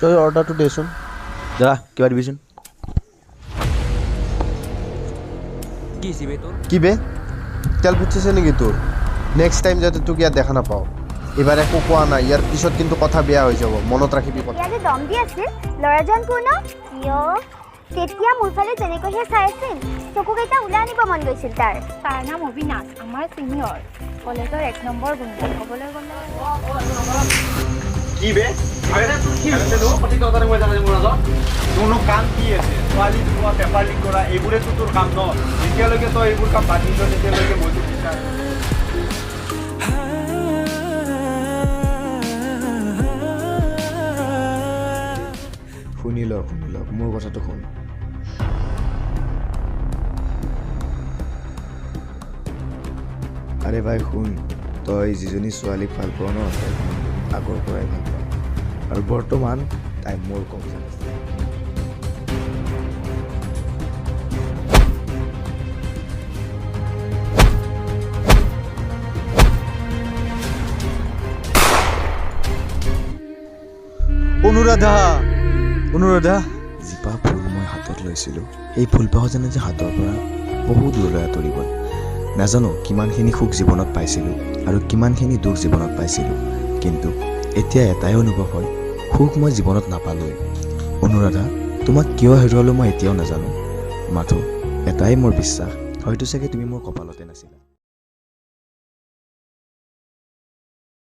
তই অৰ্ডাৰটো দেচোন যা কিবা দিবিচোন কি হিচাপে তোৰ কি বে তেল পুঠিছে নেকি তোৰ নেক্সট টাইম যাতে তোক ইয়াত দেখা নাপাওঁ এবাৰ একো কোৱা নাই ইয়াৰ পিছত কিন্তু কথা বেয়া হৈ যাব মনত ৰাখিবি কথা ইয়াতে দম দি আছিল ল'ৰাজন কোন তেতিয়া মোৰ ফালে যেনেকৈ চাই আছিল চকুকেইটা ওলাই আনিব মন গৈছিল তাৰ নাম অবিনাশ আমাৰ চিনিয়ৰ কলেজৰ 1 নম্বৰ গুণ্ডা ক'বলৈ গ'লে কি বে কি হৈছে নো সঠিক কথাটো মই জানিব নাযাওঁ তোৰনো কাম কি আছে ছোৱালী ধোৱা পেপাৰ লিক কৰা এইবোৰেতো তোৰ কাম ন যেতিয়ালৈকে তই এইবোৰ কাম বাদ নিদিয় তেতিয়ালৈকে মইতো বিচাৰ শুনি ল মোৰ কথাটো শুন আৰে ভাই শুন তই যিজনী ছোৱালীক ভাল পাৱ ন তাইক আগৰ পৰাই ভাল পাৱ আৰু বৰ্তমান তাই মোৰ কমপ্লেইন আছে অনুৰাধা যিপাহ ফুল মই হাতত লৈছিলোঁ সেই ফুলপাহজনে যে হাতৰ পৰা বহুত দূৰলৈ আঁতৰি গ'ল নাজানো কিমানখিনি সুখ জীৱনত পাইছিলোঁ আৰু কিমানখিনি দুখ জীৱনত পাইছিলোঁ কিন্তু এতিয়া এটাই অনুভৱ হয় সুখ মই জীৱনত নাপালোঁৱেই অনুৰাধা তোমাক কিয় হেৰুৱালোঁ মই এতিয়াও নাজানো মাথো এটাই মোৰ বিশ্বাস হয়তো চাগে তুমি মোৰ কপালতে নাছিলা